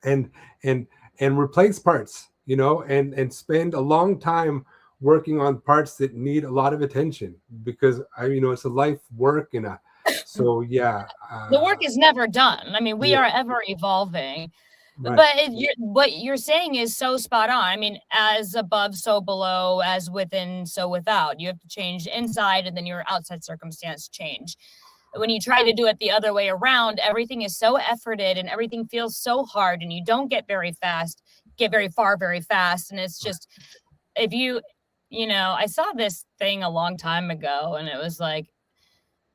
and and replace parts, and spend a long time working on parts that need a lot of attention, because it's a life work, so yeah. The work is never done. I mean, we Yeah. are ever evolving. Right. But what you're saying is so spot on. I mean, as above, so below, as within, so without. You have to change inside, and then your outside circumstance change. When you try to do it the other way around, everything is so efforted and everything feels so hard, and you don't get very far very fast. And it's just, if I saw this thing a long time ago, and it was like,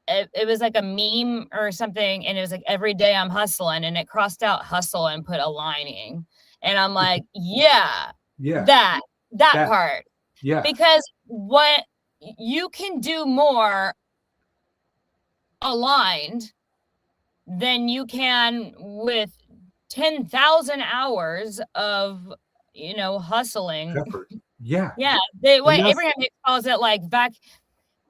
it was like a meme or something, and it was like, every day I'm hustling, and it crossed out hustle and put aligning, and I'm like, yeah, that part. Yeah. Because what you can do more aligned than you can with 10,000 hours of hustling. Effort. Yeah. The way Abraham Hicks calls it, like,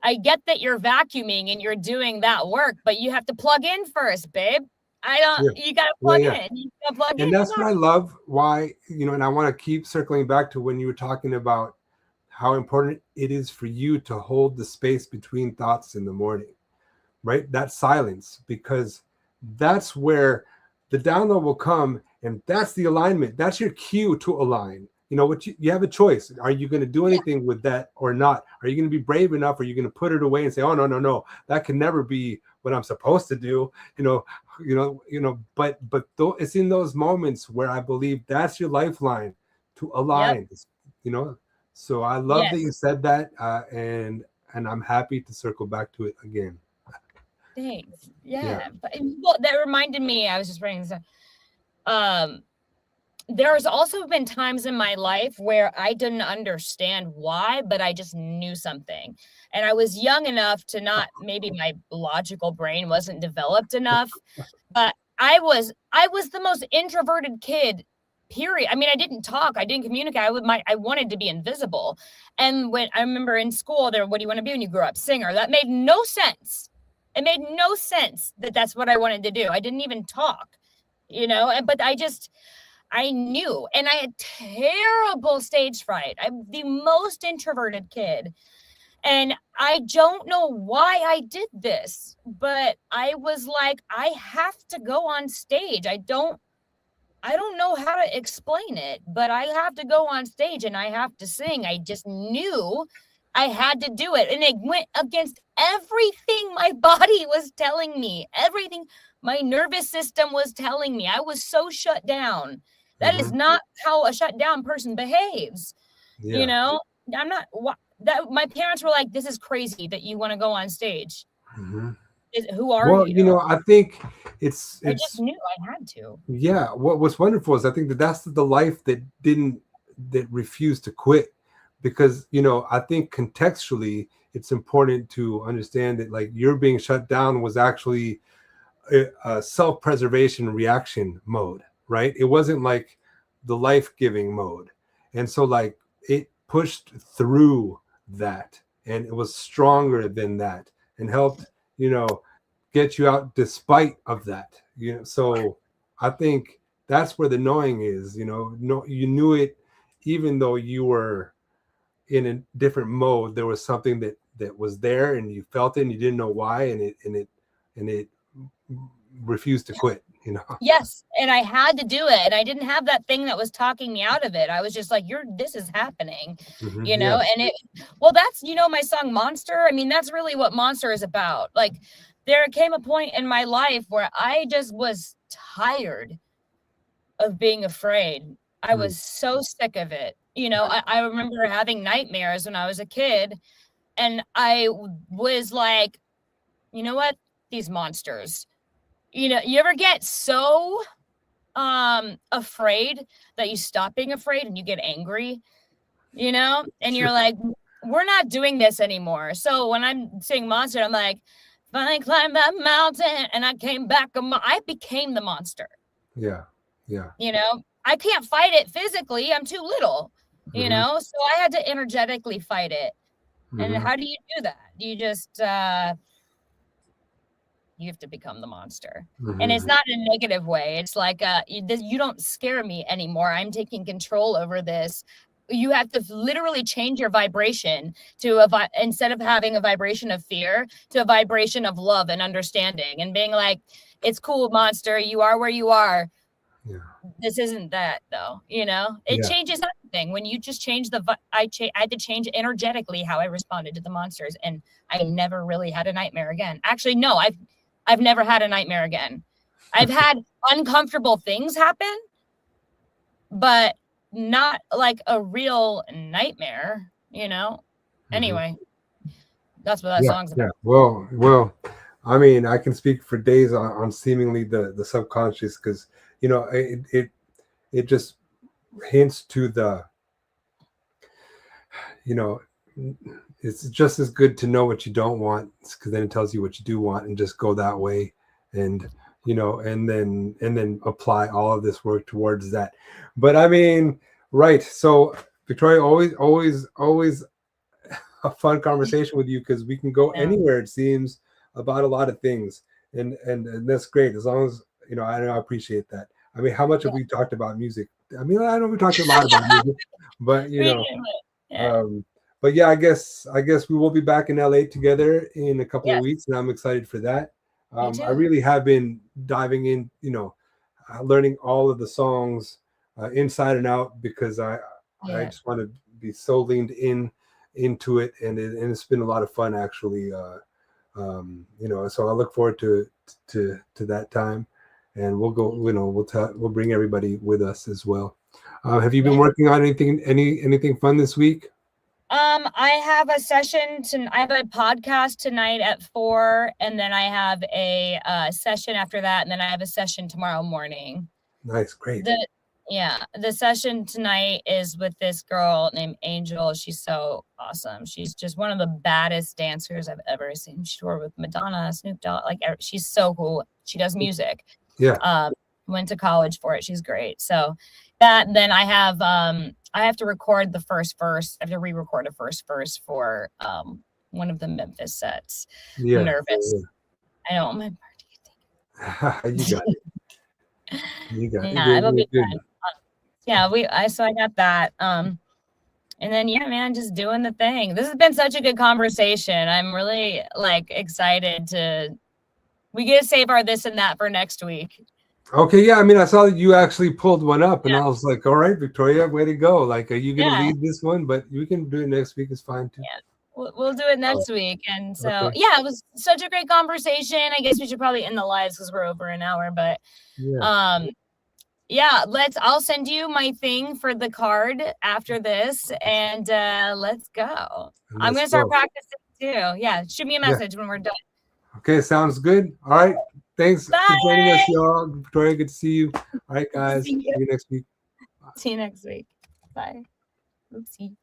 I get that you're vacuuming and you're doing that work, but you have to plug in first, babe. You got to plug in. You got to plug in. And that's what I love, why, and I want to keep circling back to when you were talking about how important it is for you to hold the space between thoughts in the morning, right? That silence, because that's where the download will come, and that's the alignment. That's your cue to align. What you have a choice. Are you going to do anything with that or not? Are you going to be brave enough? Or are you going to put it away and say, oh, no, that can never be what I'm supposed to do? But it's in those moments where I believe that's your lifeline to align. So I love that you said that, and I'm happy to circle back to it again. Thanks. Yeah. But, that reminded me, I was just writing this down. There's also been times in my life where I didn't understand why, but I just knew something. And I was young enough to not, maybe my logical brain wasn't developed enough, but I was the most introverted kid, period. I mean, I didn't talk, I didn't communicate. I wanted to be invisible. And when I remember in school, what do you want to be when you grow up? Singer. That made no sense. It made no sense that that's what I wanted to do. I didn't even talk, but I knew, and I had terrible stage fright. I'm the most introverted kid, and I don't know why I did this, but I was like, I have to go on stage. I don't know how to explain it, but I have to go on stage and I have to sing. I just knew I had to do it, and it went against everything my body was telling me, everything my nervous system was telling me. I was so shut down. That is not how a shut down person behaves. I'm not. My parents were like, "This is crazy that you want to go on stage." Who are you? Well, I think it's. I just knew I had to. Yeah. What's wonderful is I think that's the life that refused to quit, because I think contextually it's important to understand that, like, your being shut down was actually a self-preservation reaction mode. Right? It wasn't like the life-giving mode. And so, like, it pushed through that, and it was stronger than that, and helped, get you out despite of that. So I think that's where the knowing is, you knew it, even though you were in a different mode. There was something that was there, and you felt it, and you didn't know why, and it refused to quit. Yes, and I had to do it, and I didn't have that thing that was talking me out of it. I was just like, this is happening, and that's, my song Monster. I mean, that's really what Monster is about. Like, there came a point in my life where I just was tired of being afraid. I was so sick of it. I remember having nightmares when I was a kid, and I was like, you know what? these monsters. You know, you ever get so afraid that you stop being afraid and you get angry, you know, and you're like, we're not doing this anymore. So when I'm saying monster, I'm like, finally climbed that mountain and I came back. I became the monster. Yeah. You know, I can't fight it physically. I'm too little, you know, so I had to energetically fight it. And how do you do that? You just, you have to become the monster. And it's not in a negative way. It's like, you don't scare me anymore. I'm taking control over this. You have to literally change your vibration to instead of having a vibration of fear to a vibration of love and understanding and being like, it's cool, monster. You are where you are. Yeah. This isn't that though, you know, it changes everything. When you just change I had to change energetically how I responded to the monsters. And I never really had a nightmare again. Actually, no, I've never had a nightmare again. I've had uncomfortable things happen, but not like a real nightmare, you know? Anyway, that's what that song's about. Yeah. Well, I mean, I can speak for days on seemingly the subconscious, because, you know, it just hints to the, you know, it's just as good to know what you don't want, because then it tells you what you do want, and just go that way, and, you know, and then apply all of this work towards that. But I mean, right. So Victoria, always a fun conversation with you, because we can go anywhere, it seems, about a lot of things, and that's great, as long as, you know, I appreciate that. I mean, how much have we talked about music? I mean, I know we talked a lot about music, but, you know, but yeah, I guess we will be back in LA together in a couple of weeks, and I'm excited for that. I really have been diving in, you know, learning all of the songs inside and out, because I just want to be so leaned into it, and it's been a lot of fun, actually. You know, so I look forward to that time, and we'll go, you know, we'll bring everybody with us as well. Have you been working on anything fun this week? I have a session I have a podcast tonight at 4, and then I have a session after that, and then I have a session tomorrow morning. Nice, great. The session tonight is with this girl named Angel. She's so awesome. She's just one of the baddest dancers I've ever seen. She toured with Madonna, Snoop Dogg, like, she's so cool. She does music. Went to college for it. She's great. So that, then I have to record the first verse. I have to re-record a first verse for one of the Memphis sets. I'm nervous. I don't want my part to get taken. You got it. It'll be fun. So I got that. And then, man, just doing the thing. This has been such a good conversation. I'm really excited we get to save our this and that for next week. Okay. Yeah. I mean, I saw that you actually pulled one up, and I was like, all right, Victoria, way to go. Like, are you going to lead this one? But we can do it next week. It's fine too. Yeah. We'll do it next week. And so, it was such a great conversation. I guess we should probably end the lives because we're over an hour, but I'll send you my thing for the card after this, and let's go. I'm going to start practicing too. Yeah. Shoot me a message when we're done. Okay. Sounds good. All right. Thanks for joining us, y'all. Victoria, good to see you. All right, guys. See you next week. See you next week. Bye. Oopsie.